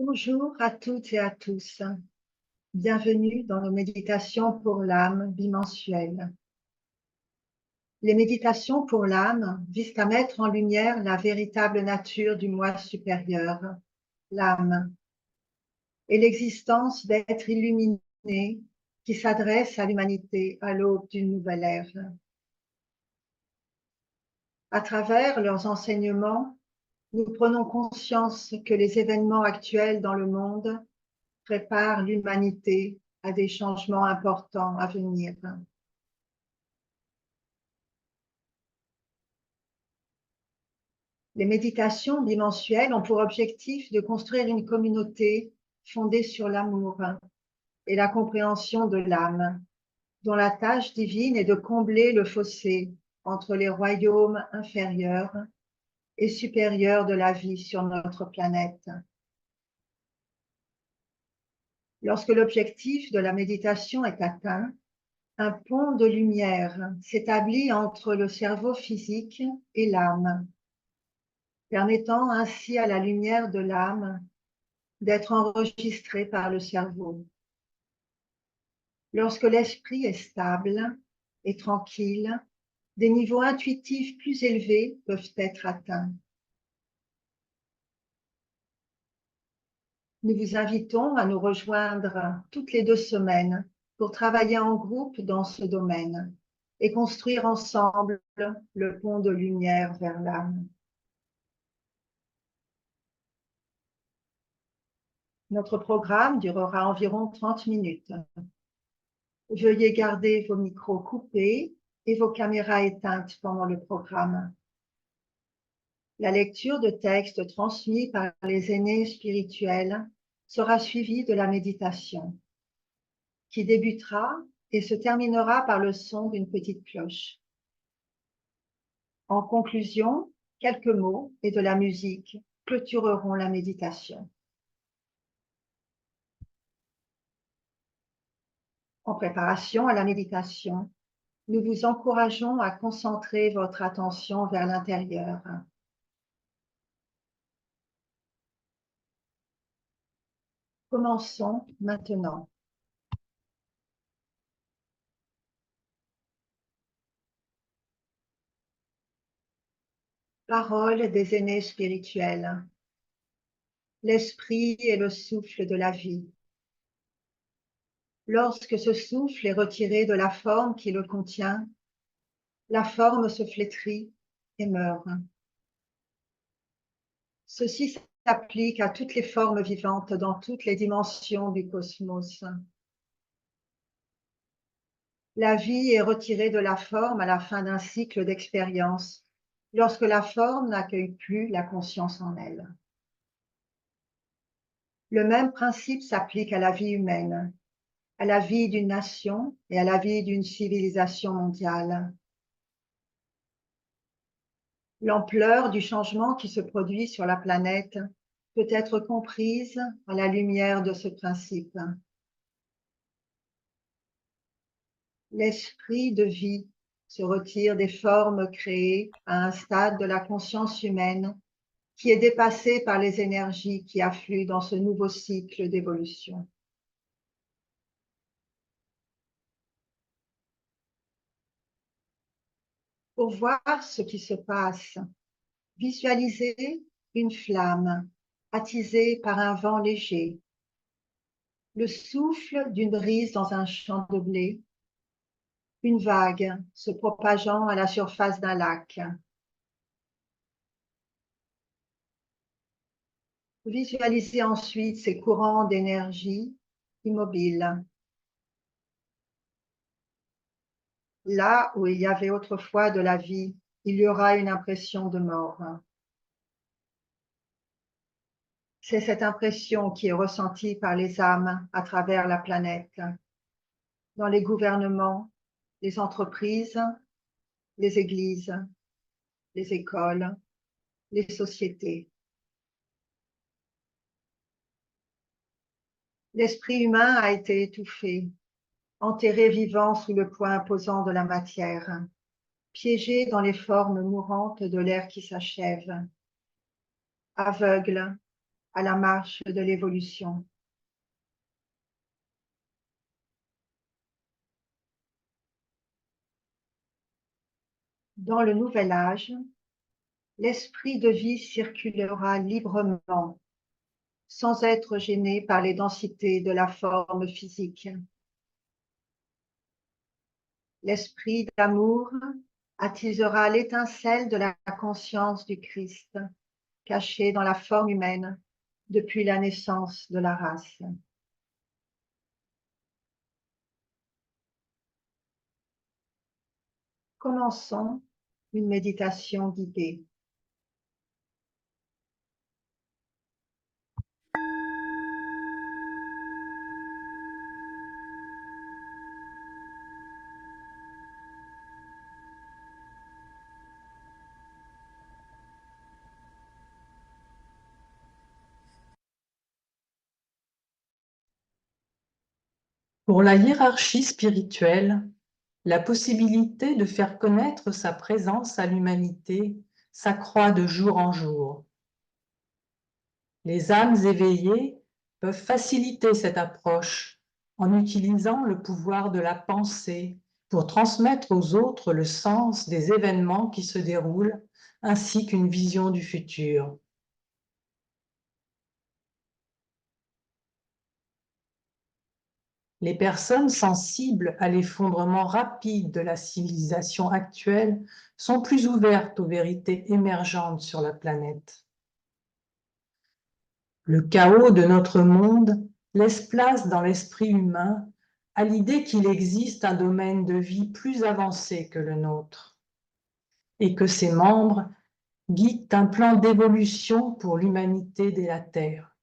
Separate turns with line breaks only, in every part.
Bonjour à toutes et à tous. Bienvenue dans nos méditations pour l'âme bimensuelles. Les méditations pour l'âme visent à mettre en lumière la véritable nature du moi supérieur, l'âme, et l'existence d'êtres illuminés qui s'adressent à l'humanité à l'aube d'une nouvelle ère. À travers leurs enseignements, nous prenons conscience que les événements actuels dans le monde prépare l'humanité à des changements importants à venir. Les méditations bimensuelles ont pour objectif de construire une communauté fondée sur l'amour et la compréhension de l'âme, dont la tâche divine est de combler le fossé entre les royaumes inférieurs et supérieurs de la vie sur notre planète. Lorsque l'objectif de la méditation est atteint, un pont de lumière s'établit entre le cerveau physique et l'âme, permettant ainsi à la lumière de l'âme d'être enregistrée par le cerveau. Lorsque l'esprit est stable et tranquille, des niveaux intuitifs plus élevés peuvent être atteints. Nous vous invitons à nous rejoindre toutes les 2 semaines pour travailler en groupe dans ce domaine et construire ensemble le pont de lumière vers l'âme. Notre programme durera environ 30 minutes. Veuillez garder vos micros coupés et vos caméras éteintes pendant le programme. La lecture de textes transmis par les aînés spirituels sera suivie de la méditation, qui débutera et se terminera par le son d'une petite cloche. En conclusion, quelques mots et de la musique clôtureront la méditation. En préparation à la méditation, nous vous encourageons à concentrer votre attention vers l'intérieur. Commençons maintenant. Parole des aînés spirituels. L'esprit est le souffle de la vie. Lorsque ce souffle est retiré de la forme qui le contient, la forme se flétrit et meurt. Ceci s'applique à toutes les formes vivantes dans toutes les dimensions du cosmos. La vie est retirée de la forme à la fin d'un cycle d'expérience, lorsque la forme n'accueille plus la conscience en elle. Le même principe s'applique à la vie humaine, à la vie d'une nation et à la vie d'une civilisation mondiale. L'ampleur du changement qui se produit sur la planète peut être comprise à la lumière de ce principe. L'esprit de vie se retire des formes créées à un stade de la conscience humaine qui est dépassé par les énergies qui affluent dans ce nouveau cycle d'évolution. Pour voir ce qui se passe, visualisez une flamme attisée par un vent léger, le souffle d'une brise dans un champ de blé, une vague se propageant à la surface d'un lac. Visualisez ensuite ces courants d'énergie immobiles. Là où il y avait autrefois de la vie, il y aura une impression de mort. C'est cette impression qui est ressentie par les âmes à travers la planète, dans les gouvernements, les entreprises, les églises, les écoles, les sociétés. L'esprit humain a été étouffé, enterré vivant sous le poids imposant de la matière, piégé dans les formes mourantes de l'air qui s'achève, aveugle, à la marche de l'évolution. Dans le nouvel âge, l'esprit de vie circulera librement, sans être gêné par les densités de la forme physique. L'esprit d'amour attisera l'étincelle de la conscience du Christ, cachée dans la forme humaine depuis la naissance de la race. Commençons une méditation guidée.
Pour la hiérarchie spirituelle, la possibilité de faire connaître sa présence à l'humanité s'accroît de jour en jour. Les âmes éveillées peuvent faciliter cette approche en utilisant le pouvoir de la pensée pour transmettre aux autres le sens des événements qui se déroulent ainsi qu'une vision du futur. Les personnes sensibles à l'effondrement rapide de la civilisation actuelle sont plus ouvertes aux vérités émergentes sur la planète. Le chaos de notre monde laisse place dans l'esprit humain à l'idée qu'il existe un domaine de vie plus avancé que le nôtre et que ses membres guident un plan d'évolution pour l'humanité de la Terre.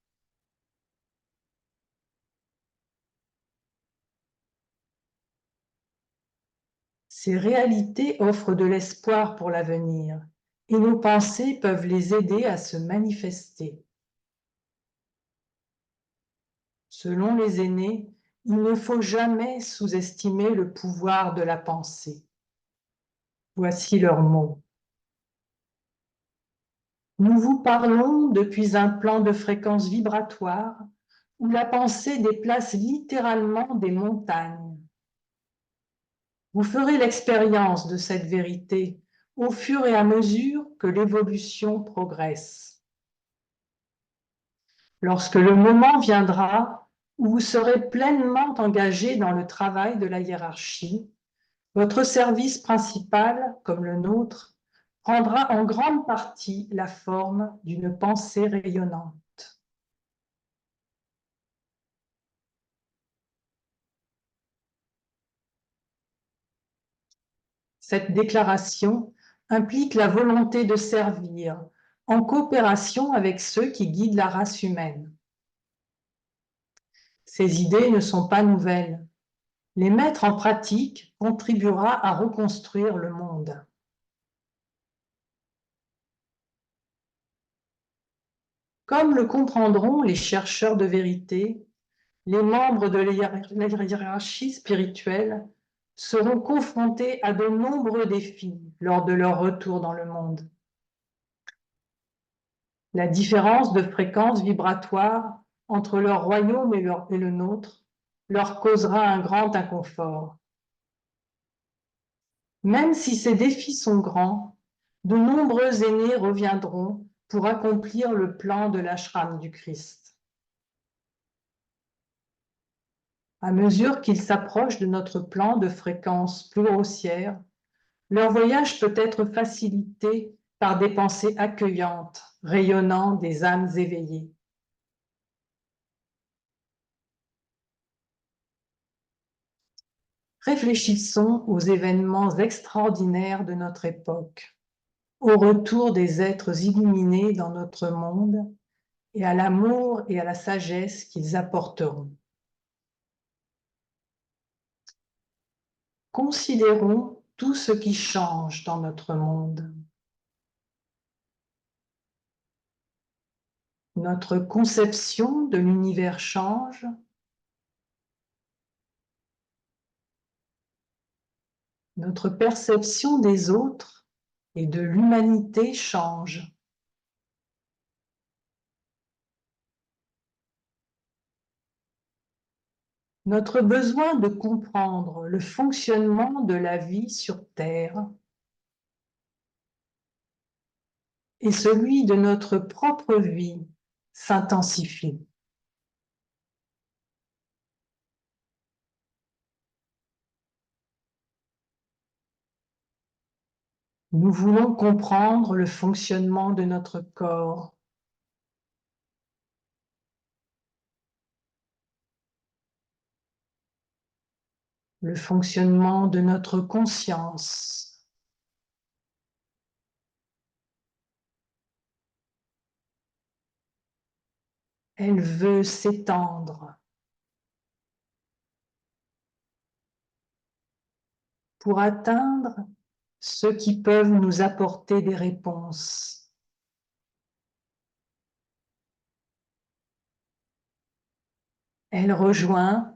Ces réalités offrent de l'espoir pour l'avenir et nos pensées peuvent les aider à se manifester. Selon les aînés, il ne faut jamais sous-estimer le pouvoir de la pensée. Voici leurs mots. Nous vous parlons depuis un plan de fréquence vibratoire où la pensée déplace littéralement des montagnes. Vous ferez l'expérience de cette vérité au fur et à mesure que l'évolution progresse. Lorsque le moment viendra où vous serez pleinement engagé dans le travail de la hiérarchie, votre service principal, comme le nôtre, prendra en grande partie la forme d'une pensée rayonnante. Cette déclaration implique la volonté de servir en coopération avec ceux qui guident la race humaine. Ces idées ne sont pas nouvelles. Les mettre en pratique contribuera à reconstruire le monde. Comme le comprendront les chercheurs de vérité, les membres de la hiérarchie spirituelle seront confrontés à de nombreux défis lors de leur retour dans le monde. La différence de fréquence vibratoire entre leur royaume et le nôtre leur causera un grand inconfort. Même si ces défis sont grands, de nombreux aînés reviendront pour accomplir le plan de l'ashram du Christ. À mesure qu'ils s'approchent de notre plan de fréquence plus grossière, leur voyage peut être facilité par des pensées accueillantes, rayonnant des âmes éveillées. Réfléchissons aux événements extraordinaires de notre époque, au retour des êtres illuminés dans notre monde et à l'amour et à la sagesse qu'ils apporteront. Considérons tout ce qui change dans notre monde. Notre conception de l'univers change. Notre perception des autres et de l'humanité change. notre besoin de comprendre le fonctionnement de la vie sur Terre et celui de notre propre vie s'intensifie. Nous voulons comprendre le fonctionnement de notre corps, le fonctionnement de notre conscience, elle veut s'étendre pour atteindre ceux qui peuvent nous apporter des réponses. Elle rejoint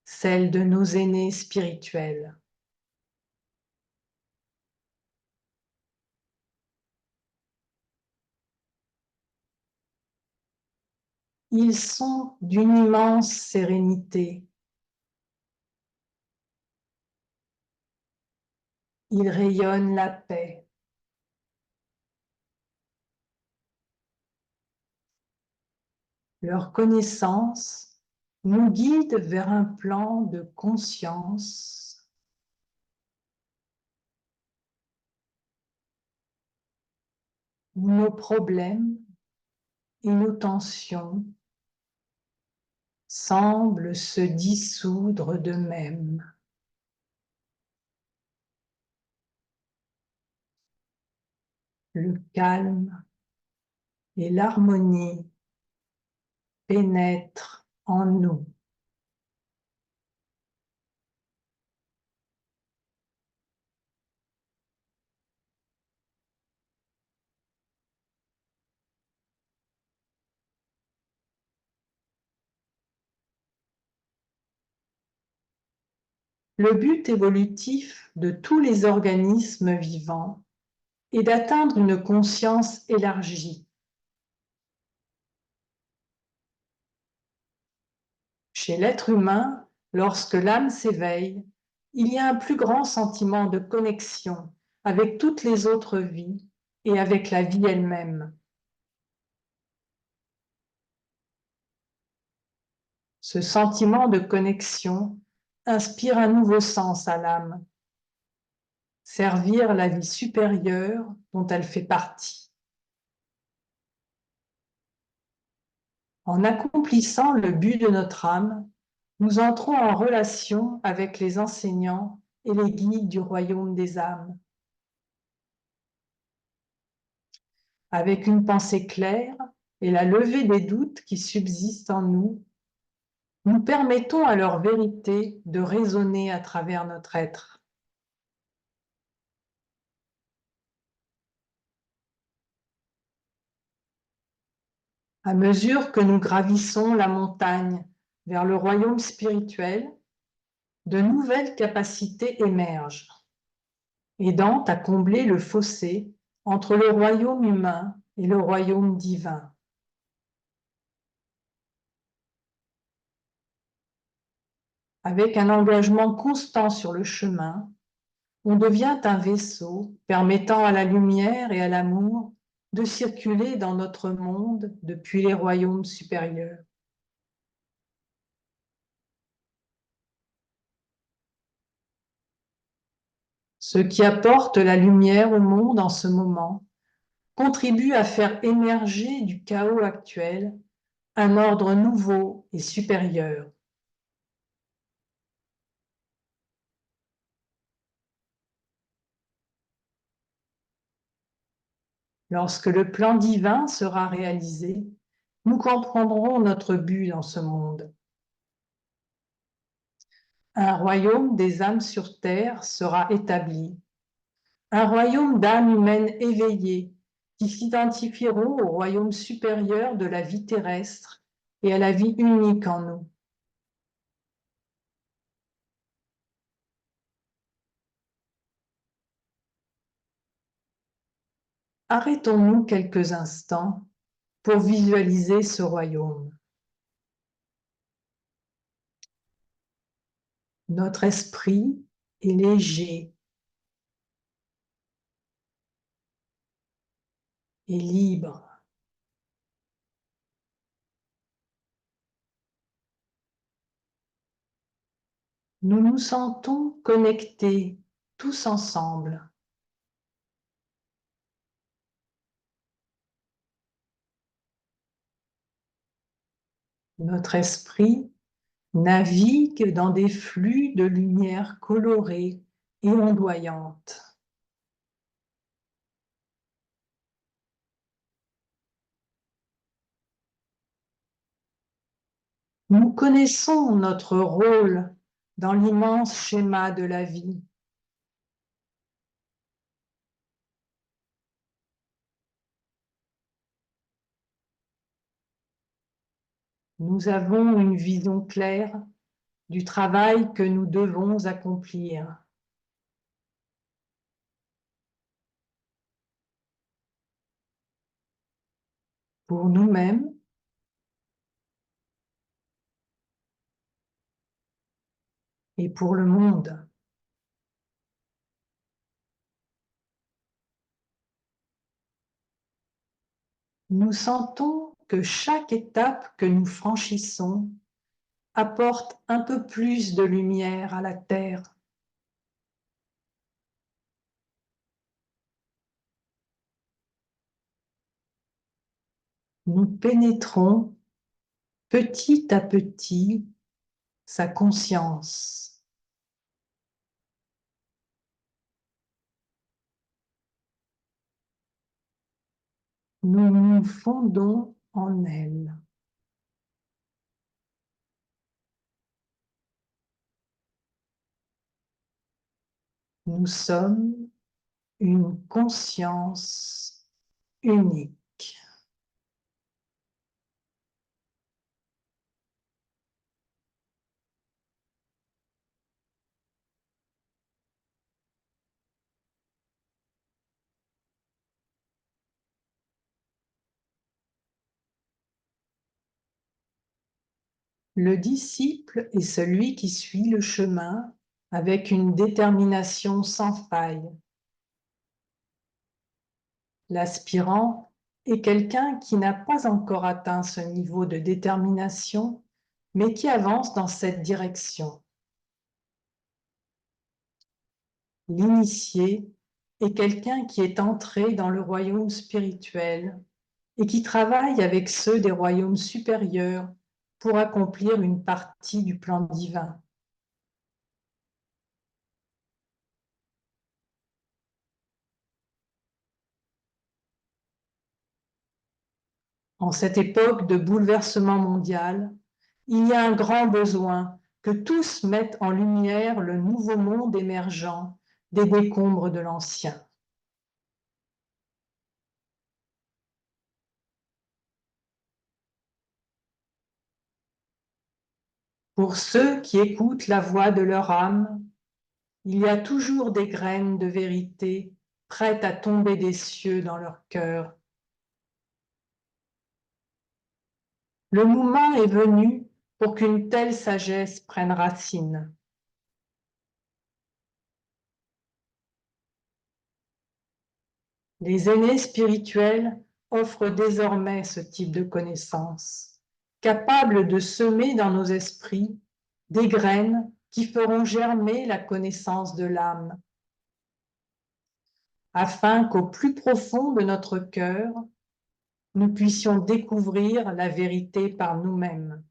celle de nos aînés spirituels. Ils sont d'une immense sérénité. Ils rayonnent la paix. Leur connaissance nous guide vers un plan de conscience où nos problèmes et nos tensions semblent se dissoudre d'eux-mêmes. Le calme et l'harmonie pénètrent en nous. Le but évolutif de tous les organismes vivants est d'atteindre une conscience élargie. Chez l'être humain, lorsque l'âme s'éveille, il y a un plus grand sentiment de connexion avec toutes les autres vies et avec la vie elle-même. Ce sentiment de connexion inspire un nouveau sens à l'âme. Servir la vie supérieure dont elle fait partie. En accomplissant le but de notre âme, nous entrons en relation avec les enseignants et les guides du royaume des âmes. Avec une pensée claire et la levée des doutes qui subsistent en nous, nous permettons à leur vérité de résonner à travers notre être. À mesure que nous gravissons la montagne vers le royaume spirituel, de nouvelles capacités émergent, aidant à combler le fossé entre le royaume humain et le royaume divin. Avec un engagement constant sur le chemin, on devient un vaisseau permettant à la lumière et à l'amour de circuler dans notre monde depuis les royaumes supérieurs. Ceux qui apportent la lumière au monde en ce moment contribuent à faire émerger du chaos actuel un ordre nouveau et supérieur. Lorsque le plan divin sera réalisé, nous comprendrons notre but dans ce monde. Un royaume des âmes sur terre sera établi. Un royaume d'âmes humaines éveillées qui s'identifieront au royaume supérieur de la vie terrestre et à la vie unique en nous. Arrêtons-nous quelques instants pour visualiser ce royaume. Notre esprit est léger et libre. Nous nous sentons connectés tous ensemble. Notre esprit navigue dans des flux de lumière colorée et ondoyante. Nous connaissons notre rôle dans l'immense schéma de la vie. Nous avons une vision claire du travail que nous devons accomplir. Pour nous-mêmes et pour le monde. Nous sentons que chaque étape que nous franchissons apporte un peu plus de lumière à la Terre. Nous pénétrons petit à petit sa conscience. Nous nous fondons en elle. Nous sommes une conscience unique. Le disciple est celui qui suit le chemin avec une détermination sans faille. L'aspirant est quelqu'un qui n'a pas encore atteint ce niveau de détermination, mais qui avance dans cette direction. L'initié est quelqu'un qui est entré dans le royaume spirituel et qui travaille avec ceux des royaumes supérieurs pour accomplir une partie du plan divin. En cette époque de bouleversement mondial, il y a un grand besoin que tous mettent en lumière le nouveau monde émergent des décombres de l'ancien. Pour ceux qui écoutent la voix de leur âme, il y a toujours des graines de vérité prêtes à tomber des cieux dans leur cœur. Le moment est venu pour qu'une telle sagesse prenne racine. Les aînés spirituels offrent désormais ce type de connaissances, capables de semer dans nos esprits des graines qui feront germer la connaissance de l'âme, afin qu'au plus profond de notre cœur, nous puissions découvrir la vérité par nous-mêmes.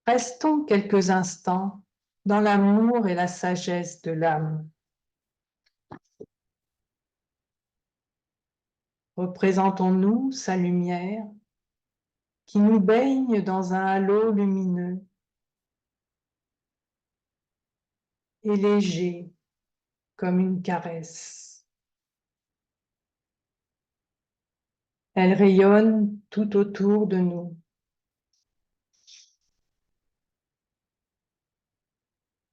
Restons quelques instants dans l'amour et la sagesse de l'âme. Représentons-nous sa lumière qui nous baigne dans un halo lumineux et léger comme une caresse. Elle rayonne tout autour de nous.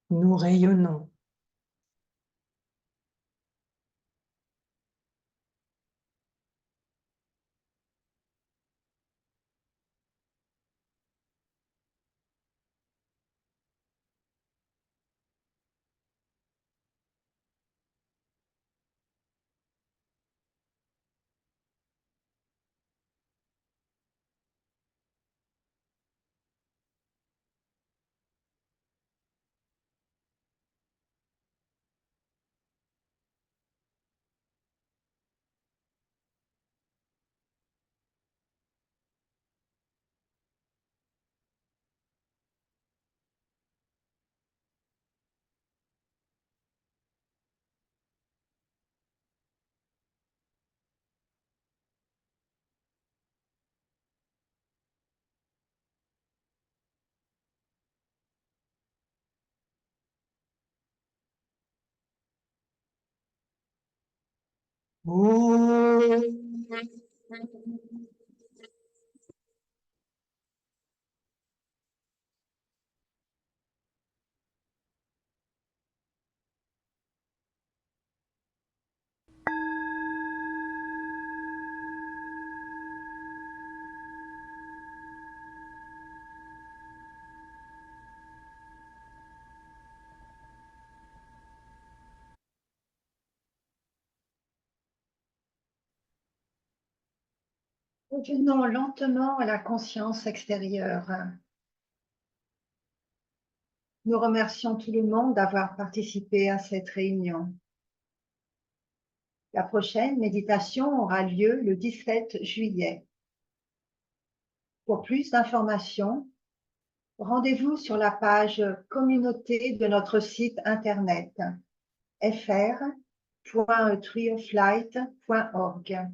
Nous rayonnons.
Revenons lentement à la conscience extérieure. Nous remercions tout le monde d'avoir participé à cette réunion. La prochaine méditation aura lieu le 17 juillet. Pour plus d'informations, rendez-vous sur la page communauté de notre site internet fr.treeoflight.org.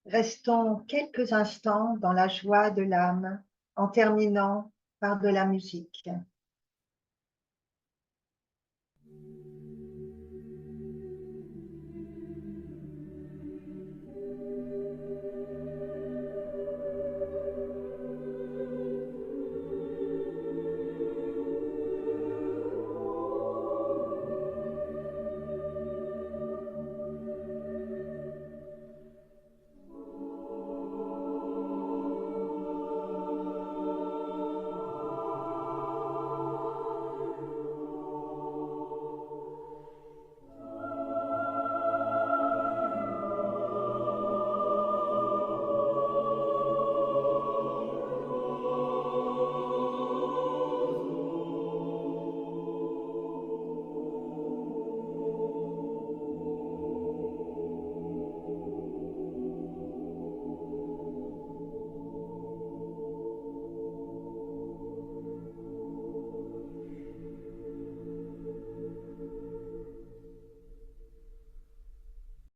Restons quelques instants dans la joie de l'âme en terminant par de la musique.